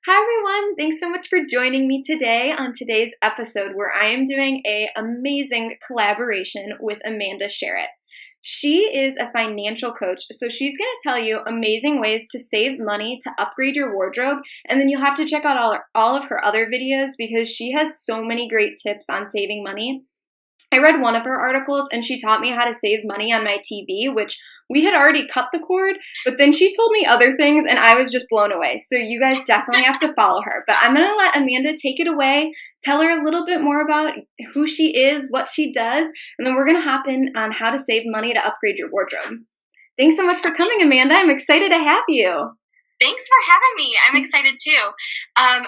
Hi everyone, thanks so much for joining me today on today's episode where I am doing an amazing collaboration with Amanda Sharratt. She is a financial coach, so she's going to tell you amazing ways to save money to upgrade your wardrobe, and then you'll have to check out all of her other videos because she has so many great tips on saving money. I read one of her articles and she taught me how to save money on my TV, which we had already cut the cord, but then she told me other things and I was just blown away. So you guys definitely have to follow her. But I'm going to let Amanda take it away, tell her a little bit more about who she is, what she does, and then we're going to hop in on how to save money to upgrade your wardrobe. Thanks so much for coming, Amanda. I'm excited to have you. Thanks for having me. I'm excited too.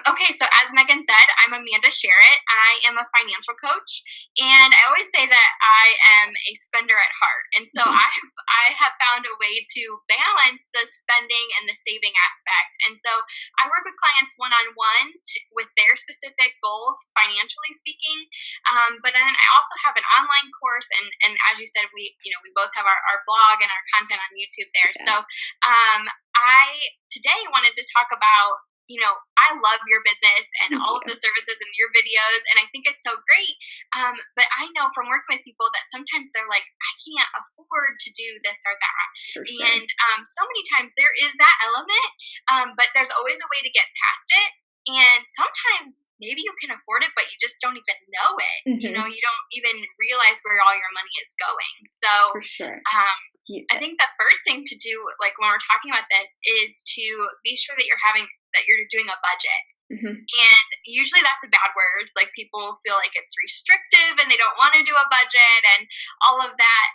Okay, so as Megan said, I'm Amanda Sharratt. I am a financial coach, and I always say that I am a spender at heart. And so I have found a way to balance the spending and the saving aspect. And so I work with clients one-on-one with their specific goals, financially speaking. But then I also have an online course, and as you said, we both have our blog and our content on YouTube there. Yeah. So I today wanted to talk about, I love your business and all of the services in your videos, and I think it's so great. But I know from working with people that sometimes they're like, I can't afford to do this or that. For sure. And so many times there is that element, but there's always a way to get past it. And sometimes maybe you can afford it, but you just don't even know it. You don't even realize where all your money is going. So for sure. I think the first thing to do, like when we're talking about this, is to be sure that you're doing a budget. And usually that's a bad word. Like people feel like it's restrictive and they don't want to do a budget and all of that.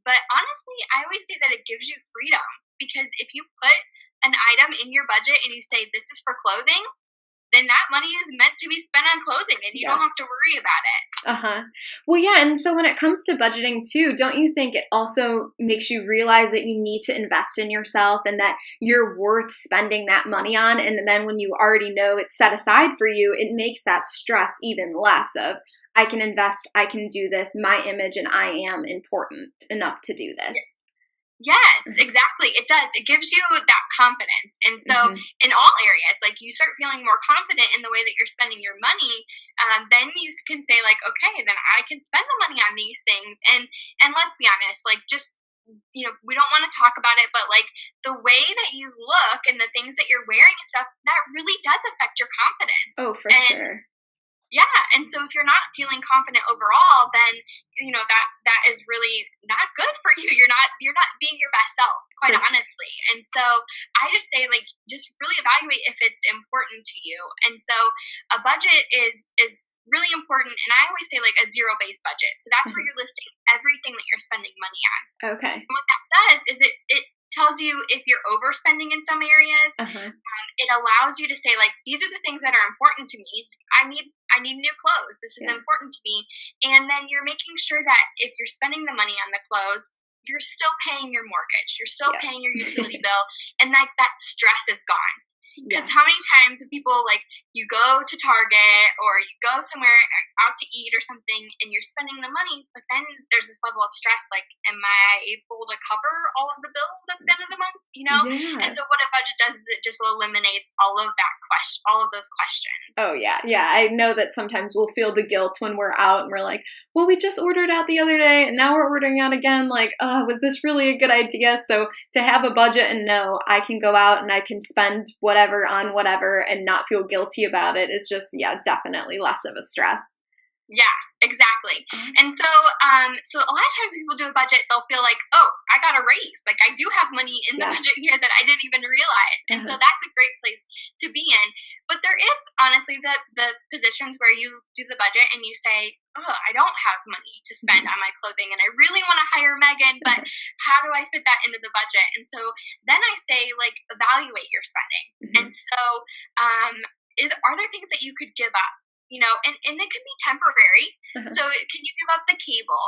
But honestly, I always say that it gives you freedom, because if you put an item in your budget and you say this is for clothing, then that money is meant to be spent on clothing and you don't have to worry about it. Well, yeah. And so when it comes to budgeting too, don't you think it also makes you realize that you need to invest in yourself and that you're worth spending that money on? And then when you already know it's set aside for you, it makes that stress even less of, I can invest, I can do this, my image and I am important enough to do this. Yes, exactly. It does. It gives you that confidence. And so in all areas, like you start feeling more confident in the way that you're spending your money, then you can say like, okay, then I can spend the money on these things. And let's be honest, like just, we don't want to talk about it, but like the way that you look and the things that you're wearing and stuff, that really does affect your confidence. Oh, for sure. Yeah, and so if you're not feeling confident overall, then that is really not good for you. You're not being your best self, quite honestly. And so I just say like just really evaluate if it's important to you. And so a budget is really important, and I always say like a zero-based budget. So that's where you're listing everything that you're spending money on. Okay. And what that does is it tells you if you're overspending in some areas. It allows you to say like, these are the things that are important to me. I need new clothes. This is important to me. And then you're making sure that if you're spending the money on the clothes, you're still paying your mortgage. You're still paying your utility bill. And that stress is gone. Because how many times have people, like, you go to Target or you go somewhere out to eat or something and you're spending the money, but then there's this level of stress, like, am I able to cover all of the bills at the end of the month, And so what a budget does is it just eliminates all of those questions. Oh, yeah. Yeah, I know that sometimes we'll feel the guilt when we're out and we're like, well, we just ordered out the other day and now we're ordering out again. Like, was this really a good idea? So to have a budget and know I can go out and I can spend whatever on whatever and not feel guilty about it is just, definitely less of a stress. Yeah, exactly. And so a lot of times when people do a budget, they'll feel like, oh, I got a raise. Like I do have money in the budget here that I didn't even realize. And so that's a great place to be in. But there is honestly the positions where you do the budget and you say, oh, I don't have money to spend on my clothing and I really want to hire Megan, but how do I fit that into the budget? And so then I say like, evaluate your spending. And so are there things that you could give up? And it could be temporary. So can you give up the cable?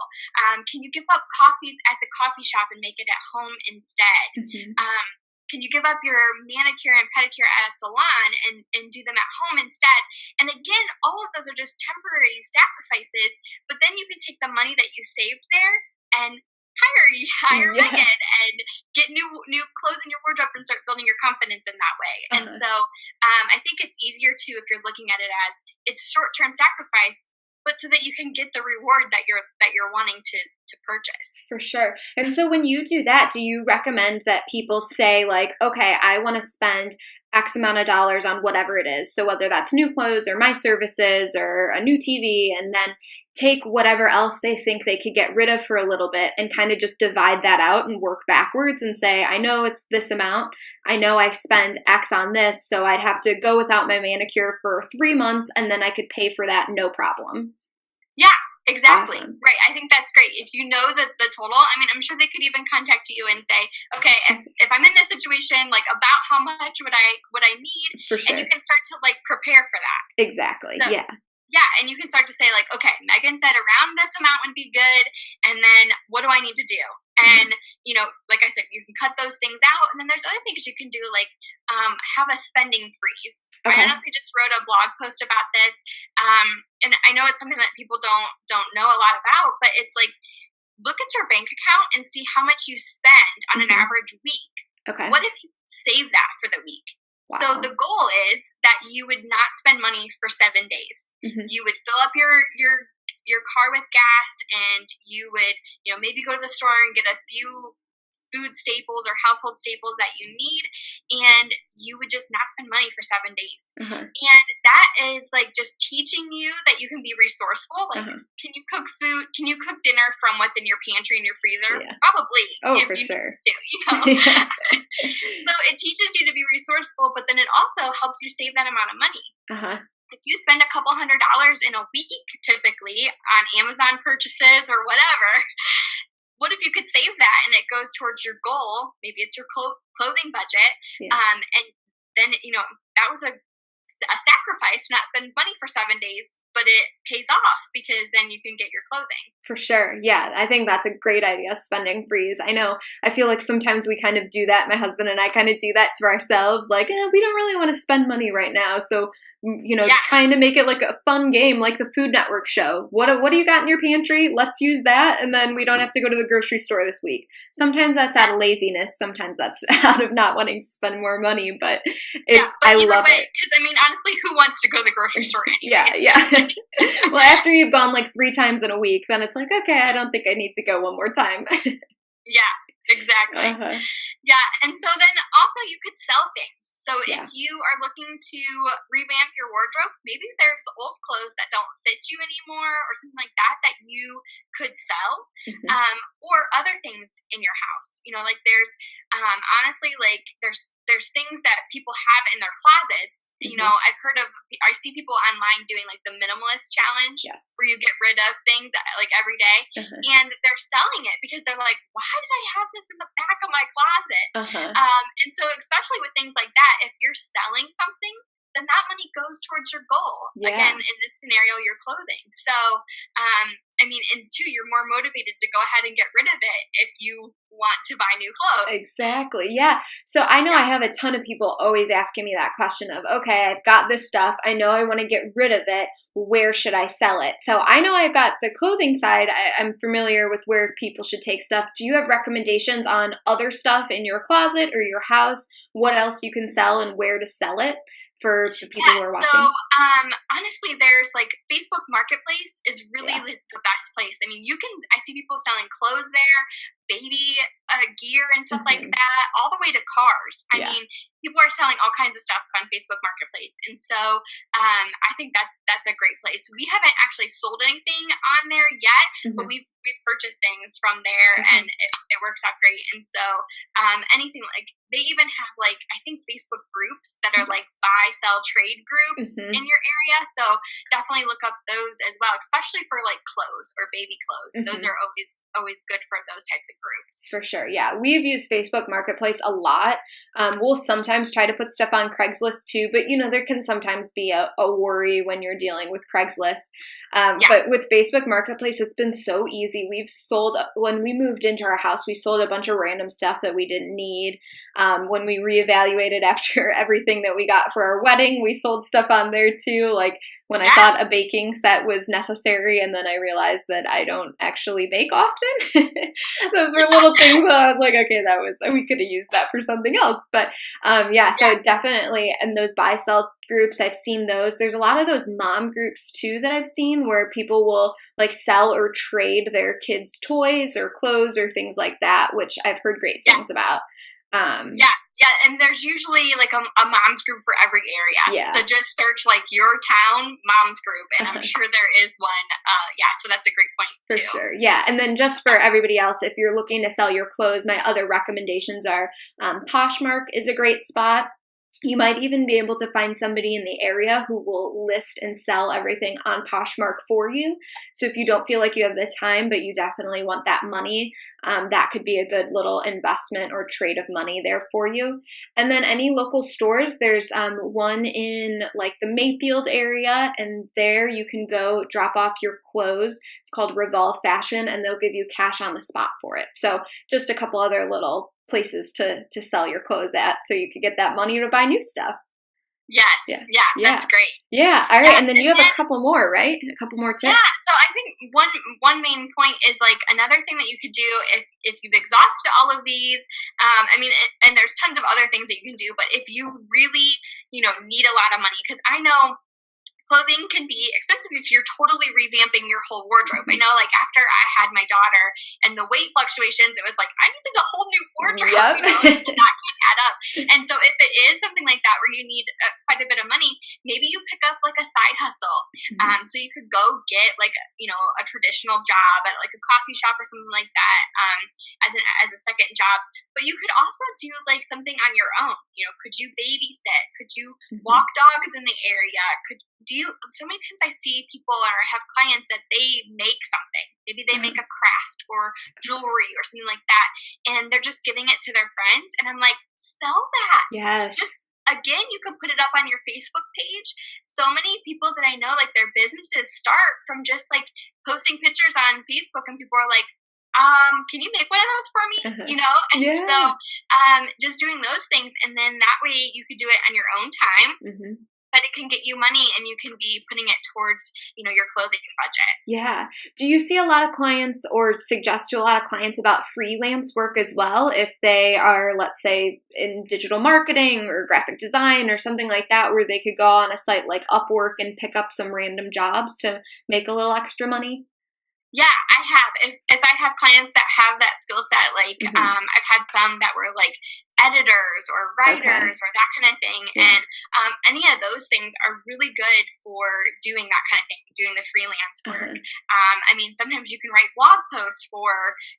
Can you give up coffees at the coffee shop and make it at home instead? Can you give up your manicure and pedicure at a salon and do them at home instead? And again, all of those are just temporary sacrifices, but then you can take the money that you saved there and hire Megan and get new clothes in your wardrobe and start building your confidence in that way. And so I think it's easier too if you're looking at it as it's short-term sacrifice, but so that you can get the reward that you're wanting to purchase. For sure. And so when you do that, do you recommend that people say like, okay, I want to spend X amount of dollars on whatever it is. So whether that's new clothes or my services or a new TV, and then take whatever else they think they could get rid of for a little bit and kind of just divide that out and work backwards and say, I know it's this amount. I know I spend X on this, so I'd have to go without my manicure for 3 months and then I could pay for that no problem. Yeah. Exactly. Awesome. Right. I think that's great. If you know the total, I mean, I'm sure they could even contact you and say, okay, if I'm in this situation, like about how much would I need? For sure. And you can start to like prepare for that. Exactly. So, yeah. Yeah. And you can start to say like, okay, Megan said around this amount would be good. And then what do I need to do? And, you know, like I said, you can cut those things out. And then there's other things you can do, like have a spending freeze. Okay. I honestly just wrote a blog post about this. And I know it's something that people don't know a lot about, but it's like, look at your bank account and see how much you spend on an average week. Okay. What if you save that for the week? Wow. So the goal is that you would not spend money for 7 days. You would fill up your car with gas, and you would, you know, maybe go to the store and get a few food staples or household staples that you need, and you would just not spend money for 7 days. And that is like just teaching you that you can be resourceful. Like, can you cook food? Can you cook dinner from what's in your pantry and your freezer? Yeah. Probably. Oh, for sure. To, you know? So it teaches you to be resourceful, but then it also helps you save that amount of money. If you spend a couple $100 in a week, typically on Amazon purchases or whatever, what if you could save that and it goes towards your goal? Maybe it's your clothing budget. Yeah. And then, you know, that was a sacrifice to not spend money for 7 days, but it pays off because then you can get your clothing. For sure. Yeah, I think that's a great idea, spending freeze. I know, I feel like sometimes we kind of do that. My husband and I kind of do that to ourselves, like, we don't really want to spend money right now. So, you know, trying to make it like a fun game, like the Food Network show. What do you got in your pantry? Let's use that. And then we don't have to go to the grocery store this week. Sometimes that's out of laziness. Sometimes that's out of not wanting to spend more money, but I love it. Because, I mean, honestly, who wants to go to the grocery store anyway? Yeah. Well, after you've gone like 3 times in a week, then it's like, okay, I don't think I need to go one more time. Yeah, exactly. Yeah, and so then also you could sell things. So if you are looking to revamp your wardrobe, maybe there's old clothes that don't fit you anymore or something like that you could sell, or other things in your house. You know, like there's honestly, like there's things that people have in their closets. You know, I see people online doing like the minimalist challenge, where you get rid of things like every day, and they're selling it because they're like, why did I have this in the back of my closet? And so especially with things like that, if you're selling something, then that money goes towards your goal. Again, in this scenario, your clothing. So, I mean, and two, you're more motivated to go ahead and get rid of it if you want to buy new clothes. Exactly. Yeah. So I know I have a ton of people always asking me that question of, okay, I've got this stuff. I know I want to get rid of it. Where should I sell it? So I know I've got the clothing side. I'm familiar with where people should take stuff. Do you have recommendations on other stuff in your closet or your house? What else you can sell and where to sell it for the people who are watching? So honestly, there's like Facebook Marketplace is really the best place. I mean, I see people selling clothes there, baby gear and stuff like that, all the way to cars. I mean, people are selling all kinds of stuff on Facebook Marketplace. And so I think that's a great place. We haven't actually sold anything on there yet, but we've purchased things from there and it works out great. And so anything like, they even have like, I think Facebook groups that are like buy, sell, trade groups in your area. So definitely look up those as well, especially for like clothes or baby clothes. Those are always good for those types of groups. For sure. Yeah. We've used Facebook Marketplace a lot. We'll sometimes try to put stuff on Craigslist too, but there can sometimes be a worry when you're dealing with Craigslist. But with Facebook Marketplace, it's been so easy. We've sold, when we moved into our house, we sold a bunch of random stuff that we didn't need. When we reevaluated after everything that we got for our wedding, we sold stuff on there too. Like when I thought a baking set was necessary, and then I realized that I don't actually bake often. Those were little things that I was like, okay, we could have used that for something else. But so definitely, and those buy sell groups, I've seen those. There's a lot of those mom groups too that I've seen where people will like sell or trade their kids' toys or clothes or things like that, which I've heard great things about. And there's usually like a mom's group for every area. So just search like your town mom's group, and I'm sure there is one. So that's a great point too. For sure. Yeah. And then just for everybody else, if you're looking to sell your clothes, my other recommendations are Poshmark is a great spot. You might even be able to find somebody in the area who will list and sell everything on Poshmark for you. So if you don't feel like you have the time, but you definitely want that money, that could be a good little investment or trade of money there for you. And then any local stores, there's one in like the Mayfield area, and there you can go drop off your clothes. It's called Revolve Fashion, and they'll give you cash on the spot for it. So just a couple other little places to sell your clothes at, so you could get that money to buy new stuff. Yes. That's great. Yeah. All right. And then you have a couple more, right? A couple more tips. Yeah. So I think one main point is like another thing that you could do if you've exhausted all of these. And there's tons of other things that you can do, but if you really, need a lot of money, because I know clothing can be expensive if you're totally revamping your whole wardrobe. I know, like, after I had my daughter and the weight fluctuations, it was like, I need a whole new wardrobe, so that can add up. And so if it is something like that where you need quite a bit of money, maybe you pick up, like, a side hustle. So you could go get, like, a traditional job at, like, a coffee shop or something like that as a second job. But you could also do, like, something on your own. Could you babysit? Could you walk dogs in the area? So many times I see people or have clients that they make something. Maybe they make a craft or jewelry or something like that, and they're just giving it to their friends. And I'm like, sell that. Yes. Again, you can put it up on your Facebook page. So many people that I know, like, their businesses start from just, like, posting pictures on Facebook, and people are like, can you make one of those for me? And so just doing those things, and then that way you could do it on your own time. But it can get you money, and you can be putting it towards, your clothing budget. Yeah. Do you see a lot of clients or suggest to a lot of clients about freelance work as well? If they are, let's say, in digital marketing or graphic design or something like that, where they could go on a site like Upwork and pick up some random jobs to make a little extra money? Yeah, I have. If I have clients that have that skill set, like I've had some that were like editors or writers or that kind of thing. And any of those things are really good for doing that kind of thing, doing the freelance work. Sometimes you can write blog posts for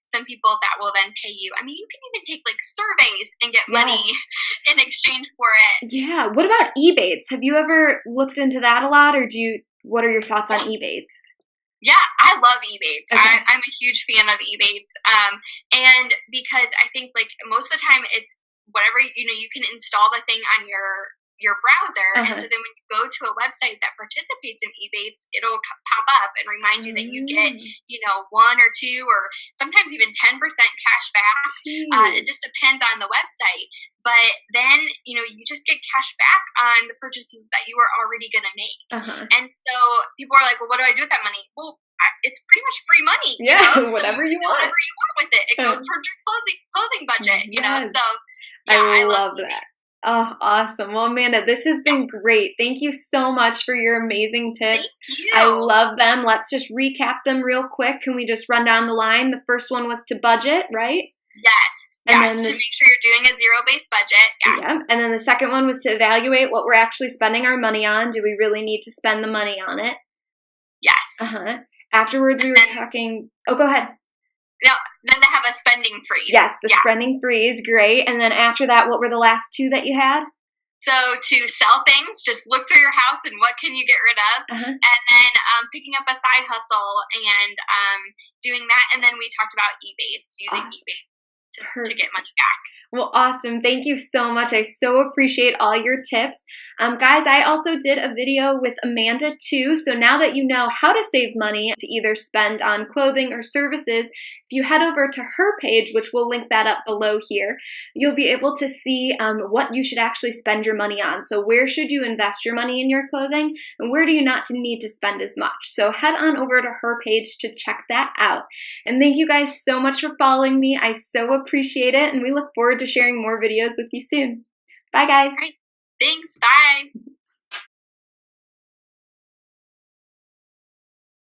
some people that will then pay you. You can even take like surveys and get money in exchange for it. Yeah. What about Ebates? Have you ever looked into that a lot, or what are your thoughts on Ebates? Yeah, I love Ebates. I'm a huge fan of Ebates. And because I think like most of the time it's whatever, you can install the thing on your browser. And so then when you go to a website that participates in Ebates, it'll pop up and remind you that you get, 1 or 2 or sometimes even 10% cash back. It just depends on the website. But then, you just get cash back on the purchases that you were already going to make. And so people are like, well, what do I do with that money? Well, it's pretty much free money. So whatever you want. Whatever you want with it. It goes towards your clothing budget, So I love that. Oh, awesome. Well, Amanda, this has been great. Thank you so much for your amazing tips. Thank you. I love them. Let's just recap them real quick. Can we just run down the line? The first one was to budget, right? Yes. To make sure you're doing a zero-based budget. Yeah. And then the second one was to evaluate what we're actually spending our money on. Do we really need to spend the money on it? Yes. Afterwards, we were talking. Oh, go ahead. No, then to have a spending freeze. Yes, the spending freeze, great. And then after that, what were the last two that you had? So to sell things, just look through your house and what can you get rid of, and then picking up a side hustle and doing that. And then we talked about Ebates, using Ebates to get money back. Well, awesome. Thank you so much. I so appreciate all your tips. Guys, I also did a video with Amanda too. So now that you know how to save money to either spend on clothing or services, if you head over to her page, which we'll link that up below here, you'll be able to see what you should actually spend your money on. So where should you invest your money in your clothing, and where do you not need to spend as much? So head on over to her page to check that out. And thank you guys so much for following me. I so appreciate it, and we look forward to sharing more videos with you soon. Bye, guys. All right. Thanks. Bye.